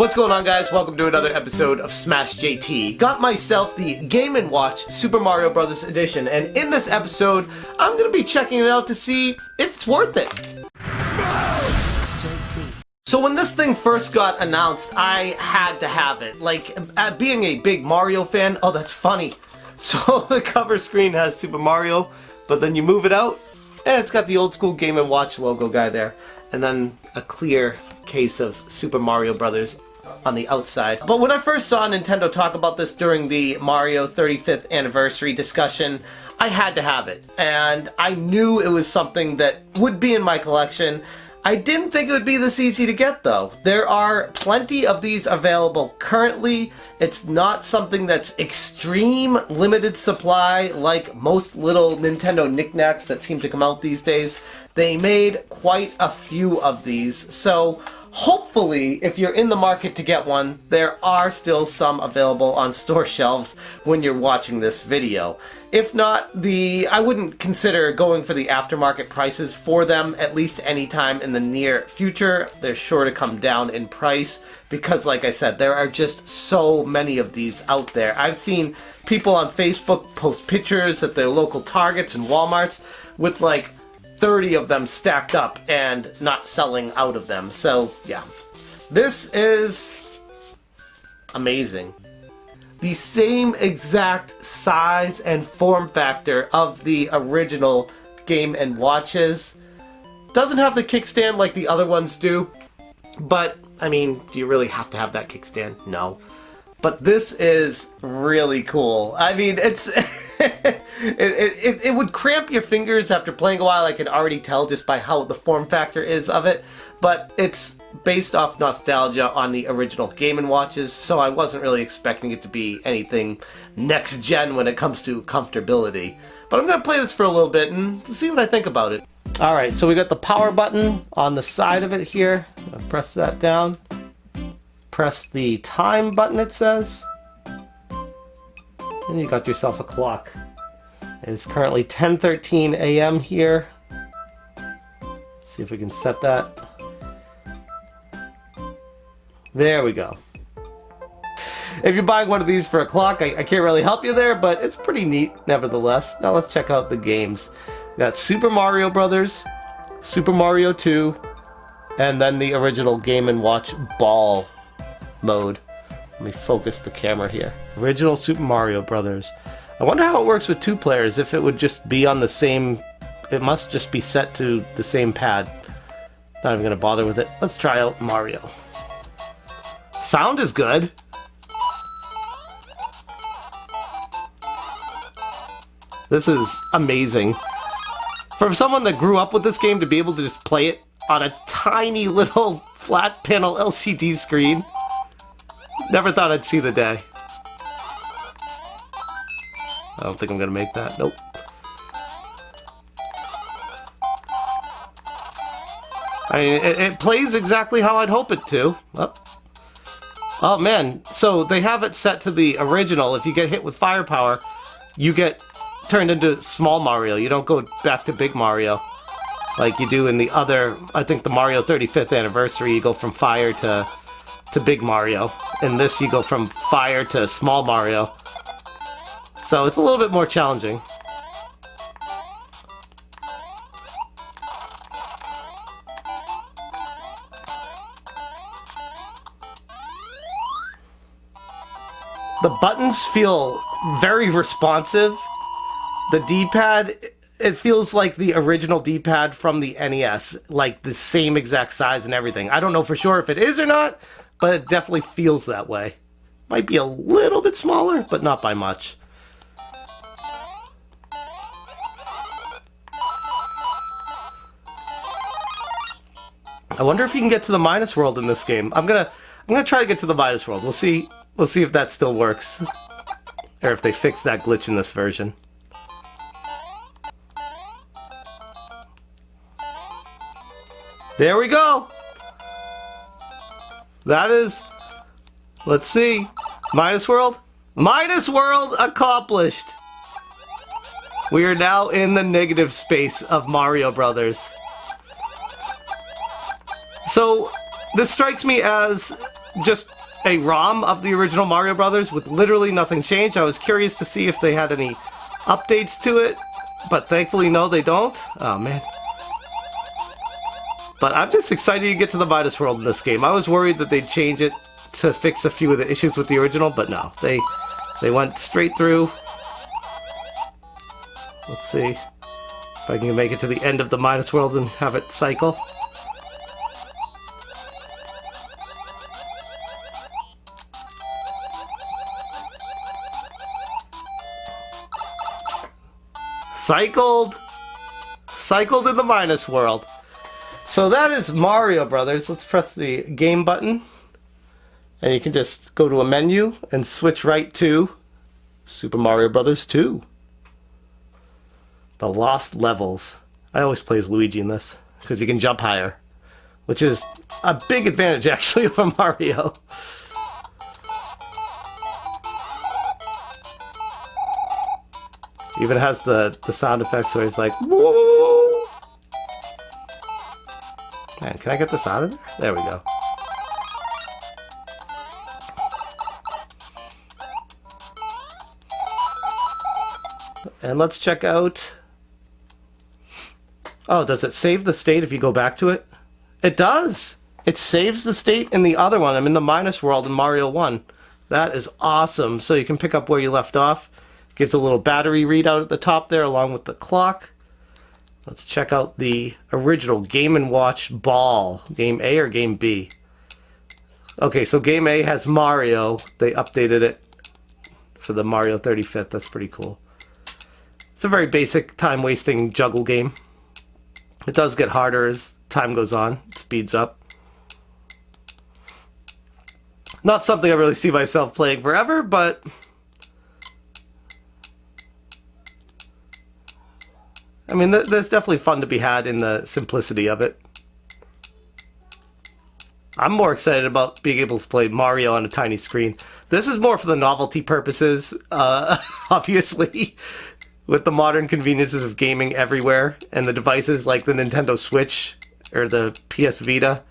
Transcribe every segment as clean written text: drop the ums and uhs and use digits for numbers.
What's going on, guys? Welcome to another episode of Smash JT. Got myself the Game & Watch Super Mario Bros. Edition, and in this episode, I'm going to be checking it out to see if it's worth it. So when this thing first got announced, I had to have it. Like, being a big Mario fan, oh, that's funny. So the cover screen has Super Mario, but then you move it out, and it's got the old school Game & Watch logo guy there. And then a clear case of Super Mario Brothers on the outside. But when I first saw Nintendo talk about this during the Mario 35th anniversary discussion, I had to have it. And I knew it was something that would be in my collection. I didn't think it would be this easy to get, though. There are plenty of these available currently. It's not something that's extreme limited supply like most little Nintendo knickknacks that seem to come out these days. They made quite a few of these, so hopefully, if you're in the market to get one, there are still some available on store shelves when you're watching this video. If not, I wouldn't consider going for the aftermarket prices for them, at least anytime in the near future. They're sure to come down in price because, like I said, there are just so many of these out there. I've seen people on Facebook post pictures at their local Targets and Walmarts with like 30 of them stacked up and not selling out of them. So yeah, this is amazing. The same exact size and form factor of the original Game & Watches. Doesn't have the kickstand like the other ones do, but I mean, do you really have to have that kickstand? No. But this is really cool. I mean, it's it would cramp your fingers after playing a while. I can already tell just by how the form factor is of it. But it's based off nostalgia on the original Game & Watches, so I wasn't really expecting it to be anything next gen when it comes to comfortability. But I'm going to play this for a little bit and see what I think about it. Alright, so we got the power button on the side of it here. I'll press that down. Press the time button, it says. And you got yourself a clock. It's currently 10:13 a.m. here. Let's see if we can set that. There we go. If you're buying one of these for a clock, I can't really help you there, but it's pretty neat nevertheless. Now let's check out the games. We got Super Mario Brothers, Super Mario 2, and then the original Game & Watch Ball mode. Let me focus the camera here. Original Super Mario Brothers. I wonder how it works with two players, if it would just be on the same... It must just be set to the same pad. Not even going to bother with it. Let's try out Mario. Sound is good. This is amazing. For someone that grew up with this game to be able to just play it on a tiny little flat panel LCD screen, never thought I'd see the day. I don't think I'm gonna make that. Nope. I mean, it plays exactly how I'd hope it to. Oh man, so they have it set to the original. If you get hit with firepower, you get turned into small Mario. You don't go back to big Mario like you do in the other, I think the Mario 35th anniversary, you go from fire to big Mario. In this, you go from fire to small Mario. So it's a little bit more challenging. The buttons feel very responsive. The D-pad, it feels like the original D-pad from the NES, like the same exact size and everything. I don't know for sure if it is or not, but it definitely feels that way. Might be a little bit smaller, but not by much. I wonder if you can get to the minus world in this game. I'm gonna try to get to the minus world. We'll see if that still works, or if they fix that glitch in this version. There we go. That is, let's see, minus world. Minus world accomplished. We are now in the negative space of Mario Brothers. So this strikes me as just a ROM of the original Mario Brothers with literally nothing changed. I was curious to see if they had any updates to it, but thankfully no, they don't. Oh man. But I'm just excited to get to the Midas World in this game. I was worried that they'd change it to fix a few of the issues with the original, but no. They went straight through. Let's see if I can make it to the end of the Midas World and have it cycle. Cycled in the Midas World. So that is Mario Brothers. Let's press the game button. And you can just go to a menu and switch right to Super Mario Brothers 2. The Lost Levels. I always play as Luigi in this, because you can jump higher. Which is a big advantage, actually, of a Mario. Even has the sound effects where it's like, whoa! Man, can I get this out of there? There we go. And let's check out... Oh, does it save the state if you go back to it? It does! It saves the state in the other one. I'm in the Midas World in Mario 1. That is awesome. So you can pick up where you left off. Gives a little battery readout at the top there along with the clock. Let's check out the original Game & Watch Ball. Game A or Game B? Okay, so Game A has Mario. They updated it for the Mario 35th. That's pretty cool. It's a very basic time-wasting juggle game. It does get harder as time goes on. It speeds up. Not something I really see myself playing forever, but... I mean, there's definitely fun to be had in the simplicity of it. I'm more excited about being able to play Mario on a tiny screen. This is more for the novelty purposes, obviously, with the modern conveniences of gaming everywhere, and the devices like the Nintendo Switch or the PS Vita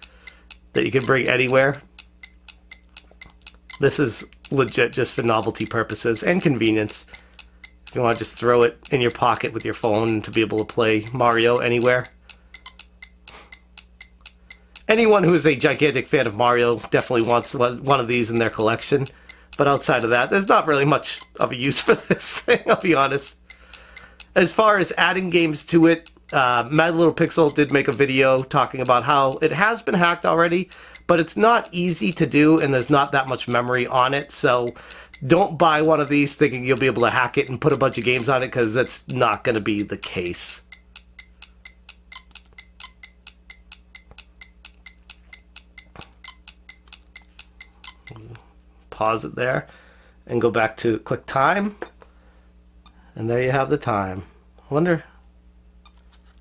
that you can bring anywhere. This is legit just for novelty purposes and convenience. If you want to just throw it in your pocket with your phone to be able to play Mario anywhere. Anyone who is a gigantic fan of Mario definitely wants one of these in their collection. But outside of that, there's not really much of a use for this thing, I'll be honest. As far as adding games to it, Mad Little Pixel did make a video talking about how it has been hacked already, but it's not easy to do and there's not that much memory on it, so don't buy one of these thinking you'll be able to hack it and put a bunch of games on it, because that's not going to be the case. Pause it there and go back to click time. And there you have the time. I wonder...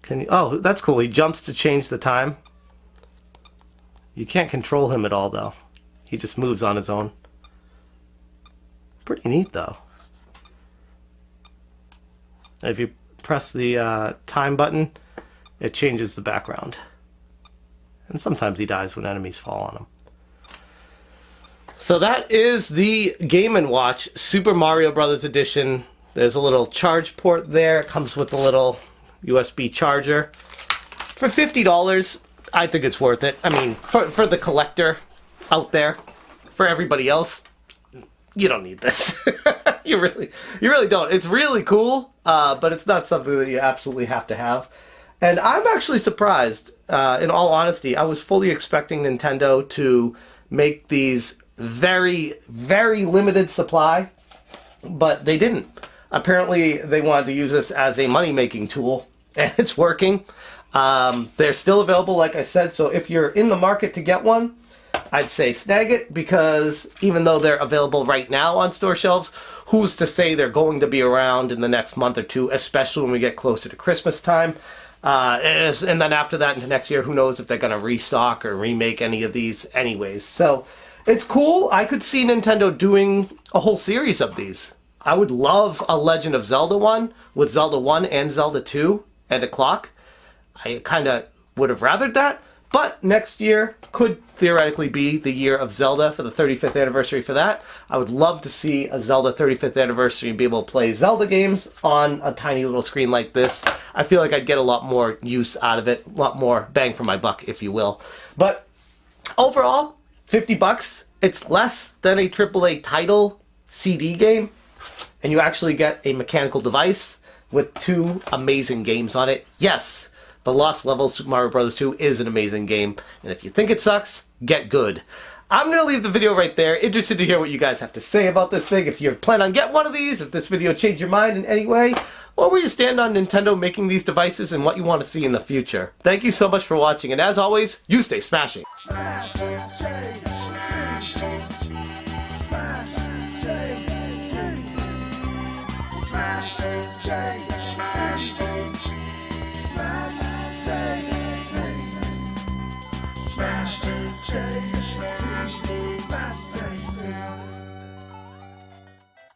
Can you... Oh, that's cool. He jumps to change the time. You can't control him at all, though. He just moves on his own. Pretty neat, though. If you press the time button, it changes the background. And sometimes he dies when enemies fall on him. So that is the Game & Watch Super Mario Brothers Edition. There's a little charge port there. It comes with a little USB charger. For $50, I think it's worth it. I mean, for the collector out there, for everybody else, you don't need this. you really don't. It's really cool, but it's not something that you absolutely have to have. And I'm actually surprised, in all honesty. I was fully expecting Nintendo to make these very, very limited supply, but they didn't. Apparently, they wanted to use this as a money-making tool, and it's working. They're still available, like I said, so if you're in the market to get one, I'd say snag it, because even though they're available right now on store shelves, who's to say they're going to be around in the next month or two, especially when we get closer to Christmas time. And then after that into next year, who knows if they're going to restock or remake any of these anyways. So it's cool. I could see Nintendo doing a whole series of these. I would love a Legend of Zelda one with Zelda 1 and Zelda 2 and a clock. I kind of would have rathered that. But next year could theoretically be the year of Zelda for the 35th anniversary for that. I would love to see a Zelda 35th anniversary and be able to play Zelda games on a tiny little screen like this. I feel like I'd get a lot more use out of it, a lot more bang for my buck, if you will. But overall, 50 bucks, it's less than a AAA title CD game, and you actually get a mechanical device with 2 amazing games on it. Yes, The Lost Levels Super Mario Bros. 2 is an amazing game, and if you think it sucks, get good. I'm going to leave the video right there. Interested to hear what you guys have to say about this thing. If you plan on getting one of these, if this video changed your mind in any way, or where you stand on Nintendo making these devices and what you want to see in the future. Thank you so much for watching, and as always, you stay smashing. Smash,